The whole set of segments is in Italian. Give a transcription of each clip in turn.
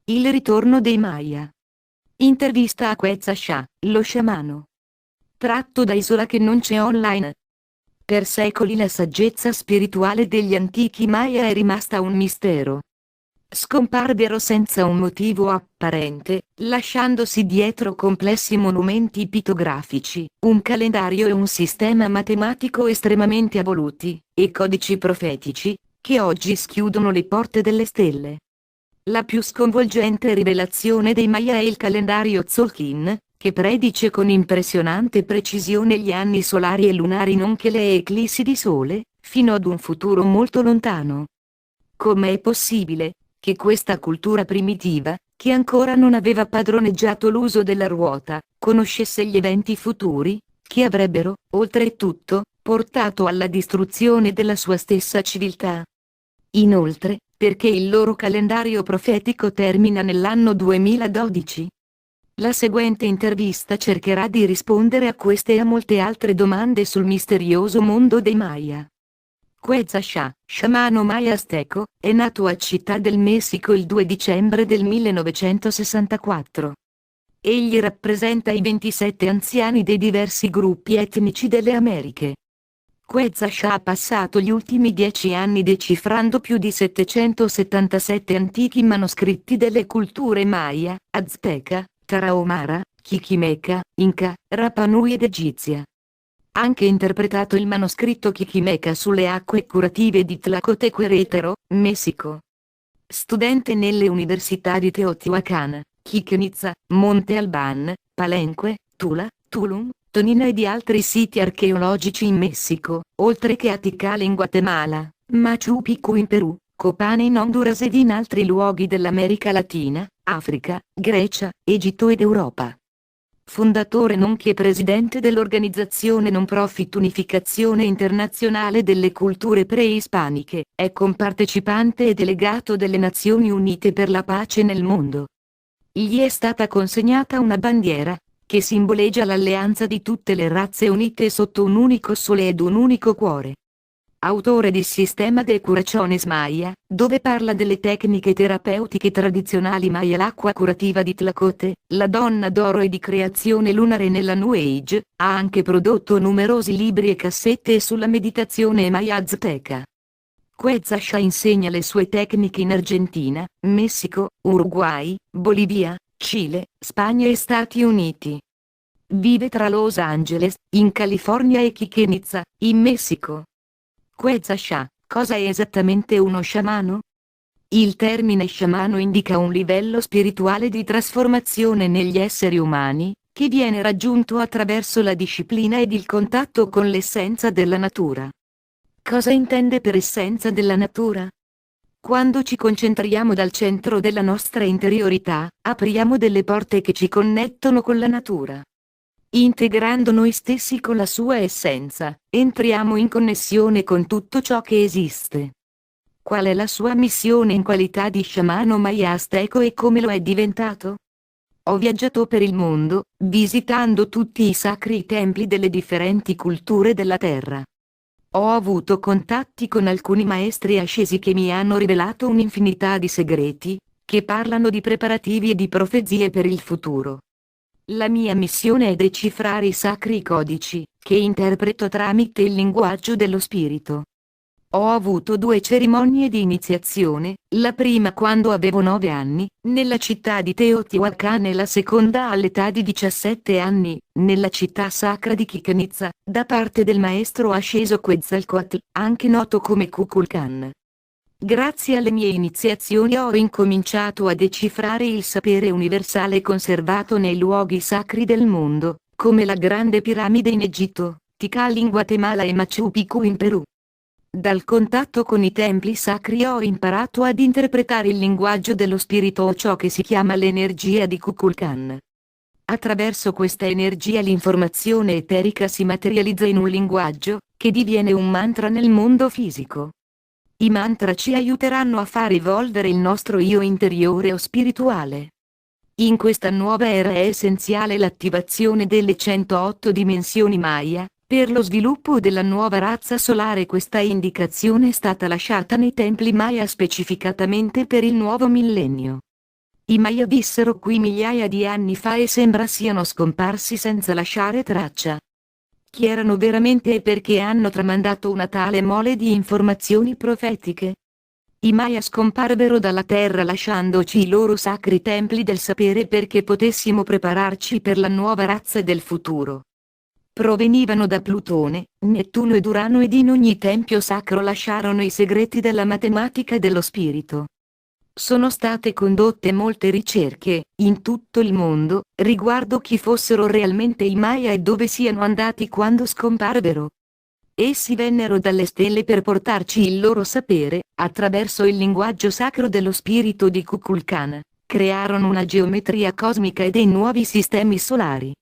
Il ritorno dei Maya. Intervista a Quetzal Shah, lo sciamano. Tratto da Isola che non c'è online. Per secoli la saggezza spirituale degli antichi Maya è rimasta un mistero. Scomparvero senza un motivo apparente, lasciandosi dietro complessi monumenti pittografici, un calendario e un sistema matematico estremamente evoluti, e codici profetici, che oggi schiudono le porte delle stelle. La più sconvolgente rivelazione dei Maya è il calendario Tzolk'in, che predice con impressionante precisione gli anni solari e lunari nonché le eclissi di sole, fino ad un futuro molto lontano. Com'è possibile che questa cultura primitiva, che ancora non aveva padroneggiato l'uso della ruota, conoscesse gli eventi futuri, che avrebbero, oltretutto, portato alla distruzione della sua stessa civiltà? Inoltre, perché il loro calendario profetico termina nell'anno 2012? La seguente intervista cercherà di rispondere a queste e a molte altre domande sul misterioso mondo dei Maya. Quetzal Shah, sciamano Maya azteco, è nato a Città del Messico il 2 dicembre del 1964. Egli rappresenta i 27 anziani dei diversi gruppi etnici delle Americhe. Quetzal Shah ha passato gli ultimi 10 anni decifrando più di 777 antichi manoscritti delle culture Maya, Azteca, Tarahumara, Chichimeca, Inca, Rapa Nui ed Egizia. Ha anche interpretato il manoscritto Chichimeca sulle acque curative di Tlacote Querétaro, Messico. Studente nelle università di Teotihuacan, Chichén Itzá, Monte Albán, Palenque, Tula, Tulum, Tonina e di altri siti archeologici in Messico, oltre che a Tikal in Guatemala, Machu Picchu in Perù, Copane in Honduras ed in altri luoghi dell'America Latina, Africa, Grecia, Egitto ed Europa. Fondatore nonché presidente dell'organizzazione non profit Unificazione Internazionale delle Culture Preispaniche, è compartecipante e delegato delle Nazioni Unite per la pace nel mondo. Gli è stata consegnata una bandiera, che simboleggia l'alleanza di tutte le razze unite sotto un unico sole ed un unico cuore. Autore di Sistema de Curaciones Maya, dove parla delle tecniche terapeutiche tradizionali Maya, l'acqua curativa di Tlacote, la donna d'oro e di creazione lunare nella New Age, ha anche prodotto numerosi libri e cassette sulla meditazione Maya azteca. Quetzal Shah insegna le sue tecniche in Argentina, Messico, Uruguay, Bolivia, Cile, Spagna e Stati Uniti. Vive tra Los Angeles, in California e Chichén Itzá, in Messico. Quetzal Shah, cosa è esattamente uno sciamano? Il termine sciamano indica un livello spirituale di trasformazione negli esseri umani, che viene raggiunto attraverso la disciplina ed il contatto con l'essenza della natura. Cosa intende per essenza della natura? Quando ci concentriamo dal centro della nostra interiorità, apriamo delle porte che ci connettono con la natura. Integrando noi stessi con la sua essenza, entriamo in connessione con tutto ciò che esiste. Qual è la sua missione in qualità di sciamano Maya azteco e come lo è diventato? Ho viaggiato per il mondo, visitando tutti i sacri templi delle differenti culture della terra. Ho avuto contatti con alcuni maestri ascesi che mi hanno rivelato un'infinità di segreti, che parlano di preparativi e di profezie per il futuro. La mia missione è decifrare i sacri codici, che interpreto tramite il linguaggio dello spirito. Ho avuto 2 cerimonie di iniziazione, la prima quando avevo 9 anni, nella città di Teotihuacan e la seconda all'età di 17 anni, nella città sacra di Chichén Itzá, da parte del maestro asceso Quetzalcoatl, anche noto come Kukulkan. Grazie alle mie iniziazioni ho incominciato a decifrare il sapere universale conservato nei luoghi sacri del mondo, come la Grande Piramide in Egitto, Tikal in Guatemala e Machu Picchu in Perù. Dal contatto con i templi sacri ho imparato ad interpretare il linguaggio dello spirito o ciò che si chiama l'energia di Kukulkan. Attraverso questa energia l'informazione eterica si materializza in un linguaggio, che diviene un mantra nel mondo fisico. I mantra ci aiuteranno a far evolvere il nostro io interiore o spirituale. In questa nuova era è essenziale l'attivazione delle 108 dimensioni Maya. Per lo sviluppo della nuova razza solare questa indicazione è stata lasciata nei templi Maya specificatamente per il nuovo millennio. I Maya vissero qui migliaia di anni fa e sembra siano scomparsi senza lasciare traccia. Chi erano veramente e perché hanno tramandato una tale mole di informazioni profetiche? I Maya scomparvero dalla terra lasciandoci i loro sacri templi del sapere perché potessimo prepararci per la nuova razza del futuro. Provenivano da Plutone, Nettuno ed Urano ed in ogni tempio sacro lasciarono i segreti della matematica e dello spirito. Sono state condotte molte ricerche, in tutto il mondo, riguardo chi fossero realmente i Maya e dove siano andati quando scomparvero. Essi vennero dalle stelle per portarci il loro sapere, attraverso il linguaggio sacro dello spirito di Kukulkan, crearono una geometria cosmica e dei nuovi sistemi solari.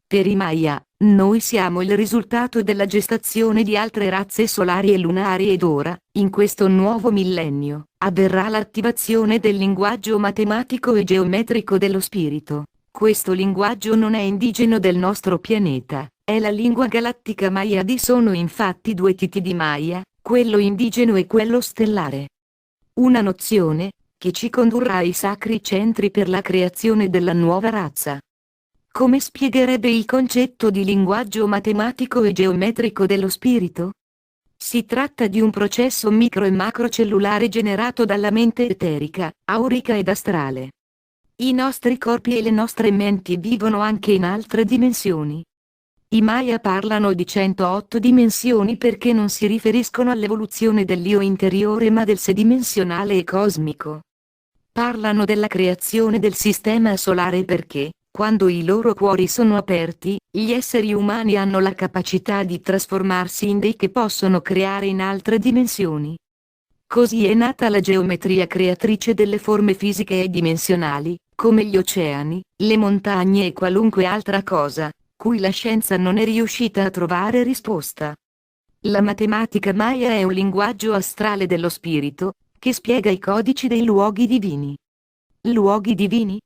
Per i Maya, noi siamo il risultato della gestazione di altre razze solari e lunari ed ora, in questo nuovo millennio, avverrà l'attivazione del linguaggio matematico e geometrico dello spirito. Questo linguaggio non è indigeno del nostro pianeta, è la lingua galattica Maya. Sono infatti due tipi di Maya, quello indigeno e quello stellare. Una nozione, che ci condurrà ai sacri centri per la creazione della nuova razza. Come spiegherebbe il concetto di linguaggio matematico e geometrico dello spirito? Si tratta di un processo micro e macrocellulare generato dalla mente eterica, aurica ed astrale. I nostri corpi e le nostre menti vivono anche in altre dimensioni. I Maya parlano di 108 dimensioni perché non si riferiscono all'evoluzione dell'io interiore ma del sedimensionale e cosmico. Parlano della creazione del sistema solare perché, quando i loro cuori sono aperti, gli esseri umani hanno la capacità di trasformarsi in dei che possono creare in altre dimensioni. Così è nata la geometria creatrice delle forme fisiche e dimensionali, come gli oceani, le montagne e qualunque altra cosa, cui la scienza non è riuscita a trovare risposta. La matematica Maya è un linguaggio astrale dello spirito, che spiega i codici dei luoghi divini. Luoghi divini?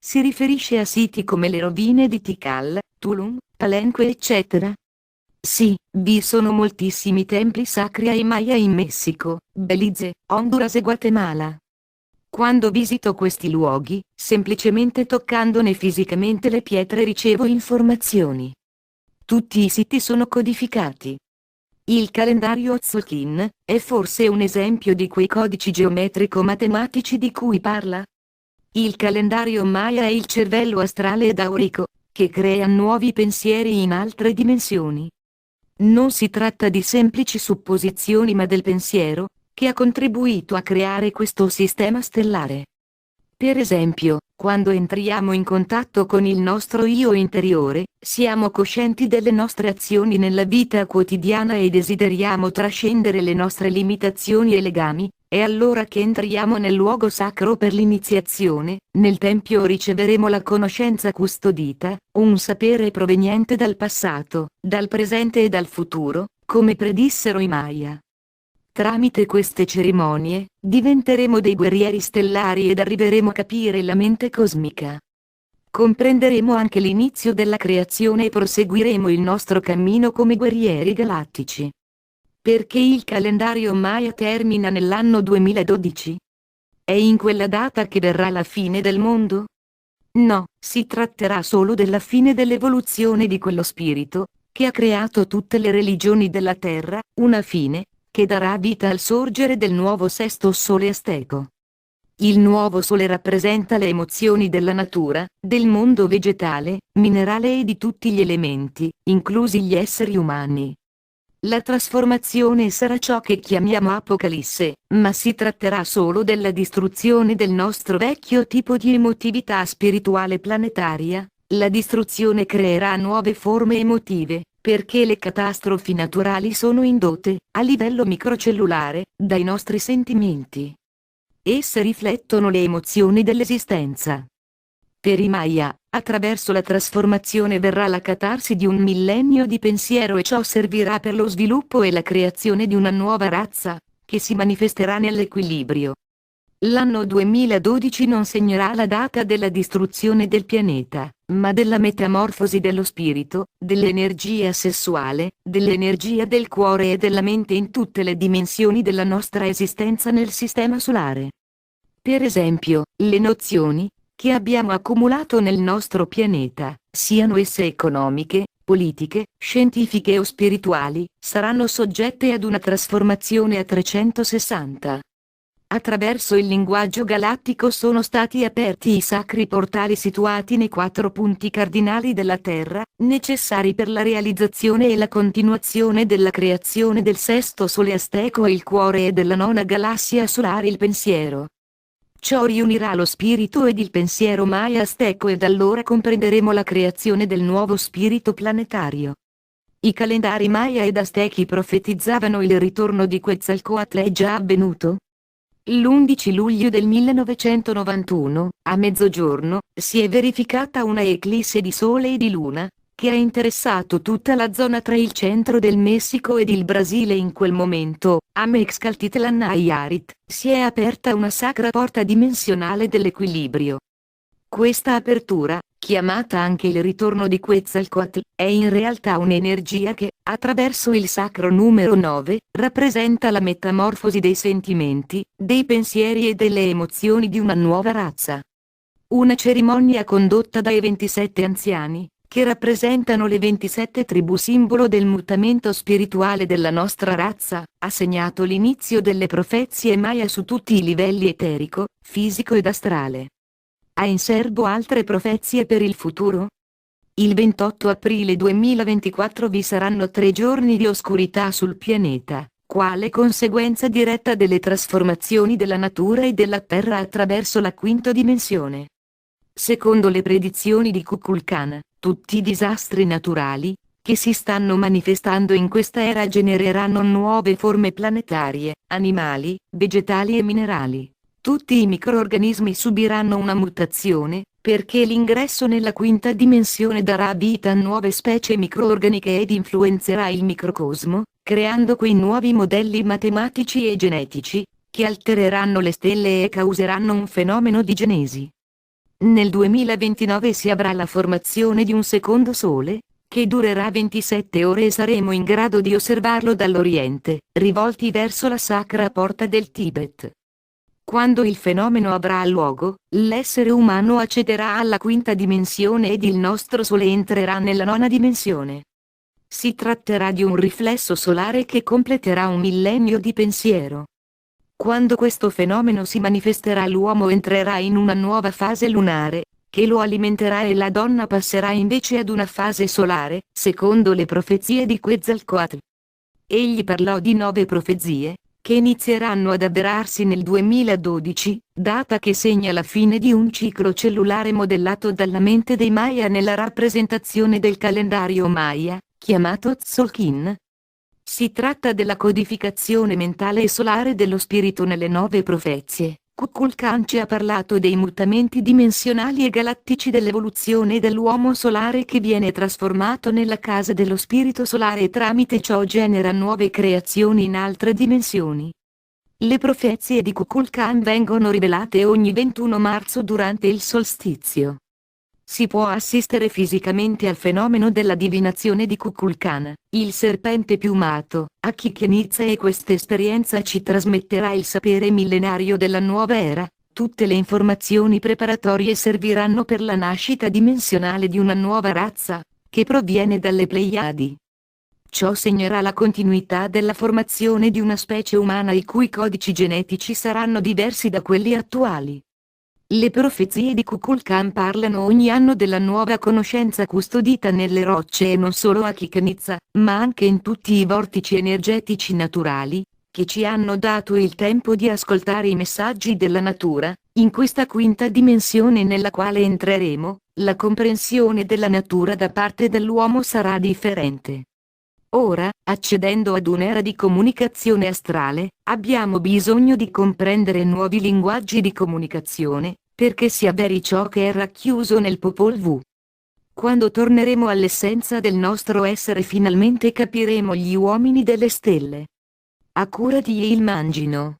Si riferisce a siti come le rovine di Tikal, Tulum, Palenque eccetera. Sì, vi sono moltissimi templi sacri ai Maya in Messico, Belize, Honduras e Guatemala. Quando visito questi luoghi, semplicemente toccandone fisicamente le pietre ricevo informazioni. Tutti i siti sono codificati. Il calendario Tzolk'in è forse un esempio di quei codici geometrico-matematici di cui parla? Il calendario Maya è il cervello astrale ed aurico, che crea nuovi pensieri in altre dimensioni. Non si tratta di semplici supposizioni ma del pensiero, che ha contribuito a creare questo sistema stellare. Per esempio, quando entriamo in contatto con il nostro io interiore, siamo coscienti delle nostre azioni nella vita quotidiana e desideriamo trascendere le nostre limitazioni e legami, è allora che entriamo nel luogo sacro per l'iniziazione. Nel tempio riceveremo la conoscenza custodita, un sapere proveniente dal passato, dal presente e dal futuro, come predissero i Maya. Tramite queste cerimonie, diventeremo dei guerrieri stellari ed arriveremo a capire la mente cosmica. Comprenderemo anche l'inizio della creazione e proseguiremo il nostro cammino come guerrieri galattici. Perché il calendario Maya termina nell'anno 2012? È in quella data che verrà la fine del mondo? No, si tratterà solo della fine dell'evoluzione di quello spirito, che ha creato tutte le religioni della Terra, una fine, che darà vita al sorgere del nuovo sesto sole azteco. Il nuovo sole rappresenta le emozioni della natura, del mondo vegetale, minerale e di tutti gli elementi, inclusi gli esseri umani. La trasformazione sarà ciò che chiamiamo Apocalisse, ma si tratterà solo della distruzione del nostro vecchio tipo di emotività spirituale planetaria. La distruzione creerà nuove forme emotive, perché le catastrofi naturali sono indotte, a livello microcellulare, dai nostri sentimenti. Esse riflettono le emozioni dell'esistenza. Per i Maya, attraverso la trasformazione verrà la catarsi di un millennio di pensiero e ciò servirà per lo sviluppo e la creazione di una nuova razza, che si manifesterà nell'equilibrio. L'anno 2012 non segnerà la data della distruzione del pianeta, ma della metamorfosi dello spirito, dell'energia sessuale, dell'energia del cuore e della mente in tutte le dimensioni della nostra esistenza nel sistema solare. Per esempio, le nozioni che abbiamo accumulato nel nostro pianeta, siano esse economiche, politiche, scientifiche o spirituali, saranno soggette ad una trasformazione a 360. Attraverso il linguaggio galattico sono stati aperti i sacri portali situati nei 4 punti cardinali della Terra, necessari per la realizzazione e la continuazione della creazione del sesto sole azteco e il cuore e della nona galassia solare, il pensiero. Ciò riunirà lo spirito ed il pensiero Maya azteco ed allora comprenderemo la creazione del nuovo spirito planetario. I calendari Maya ed aztechi profetizzavano il ritorno di Quetzalcoatl. È già avvenuto? L'11 luglio del 1991, a mezzogiorno, si è verificata una eclisse di Sole e di Luna, che ha interessato tutta la zona tra il centro del Messico ed il Brasile. In quel momento, a Mexcaltitlan Nayarit, si è aperta una sacra porta dimensionale dell'equilibrio. Questa apertura, chiamata anche il ritorno di Quetzalcoatl, è in realtà un'energia che, attraverso il sacro numero 9, rappresenta la metamorfosi dei sentimenti, dei pensieri e delle emozioni di una nuova razza. Una cerimonia condotta dai 27 anziani, che rappresentano le 27 tribù simbolo del mutamento spirituale della nostra razza, ha segnato l'inizio delle profezie Maya su tutti i livelli eterico, fisico ed astrale. Ha in serbo altre profezie per il futuro? Il 28 aprile 2024 vi saranno 3 giorni di oscurità sul pianeta, quale conseguenza diretta delle trasformazioni della natura e della Terra attraverso la quinta dimensione. Secondo le predizioni di Kukulkan, tutti i disastri naturali, che si stanno manifestando in questa era genereranno nuove forme planetarie, animali, vegetali e minerali. Tutti i microrganismi subiranno una mutazione, perché l'ingresso nella quinta dimensione darà vita a nuove specie microorganiche ed influenzerà il microcosmo, creando quei nuovi modelli matematici e genetici, che altereranno le stelle e causeranno un fenomeno di genesi. Nel 2029 si avrà la formazione di un secondo Sole, che durerà 27 ore e saremo in grado di osservarlo dall'Oriente, rivolti verso la sacra porta del Tibet. Quando il fenomeno avrà luogo, l'essere umano accederà alla quinta dimensione ed il nostro Sole entrerà nella nona dimensione. Si tratterà di un riflesso solare che completerà un millennio di pensiero. Quando questo fenomeno si manifesterà, l'uomo entrerà in una nuova fase lunare, che lo alimenterà e la donna passerà invece ad una fase solare, secondo le profezie di Quetzalcoatl. Egli parlò di 9 profezie, che inizieranno ad avverarsi nel 2012, data che segna la fine di un ciclo cellulare modellato dalla mente dei Maya nella rappresentazione del calendario Maya, chiamato Tzolk'in. Si tratta della codificazione mentale e solare dello spirito nelle 9 profezie. Kukulkan ci ha parlato dei mutamenti dimensionali e galattici dell'evoluzione dell'uomo solare che viene trasformato nella casa dello spirito solare e tramite ciò genera nuove creazioni in altre dimensioni. Le profezie di Kukulkan vengono rivelate ogni 21 marzo durante il solstizio. Si può assistere fisicamente al fenomeno della divinazione di Kukulkan, il serpente piumato, a Chichen-Itza, e questa esperienza ci trasmetterà il sapere millenario della nuova era. Tutte le informazioni preparatorie serviranno per la nascita dimensionale di una nuova razza, che proviene dalle Pleiadi. Ciò segnerà la continuità della formazione di una specie umana i cui codici genetici saranno diversi da quelli attuali. Le profezie di Kukulkan parlano ogni anno della nuova conoscenza custodita nelle rocce e non solo a Chichen-Itza, ma anche in tutti i vortici energetici naturali, che ci hanno dato il tempo di ascoltare i messaggi della natura. In questa quinta dimensione nella quale entreremo, la comprensione della natura da parte dell'uomo sarà differente. Ora, accedendo ad un'era di comunicazione astrale, abbiamo bisogno di comprendere nuovi linguaggi di comunicazione, perché si avveri ciò che è racchiuso nel Popol Vuh. Quando torneremo all'essenza del nostro essere, finalmente capiremo gli uomini delle stelle. A cura di Il Mangino.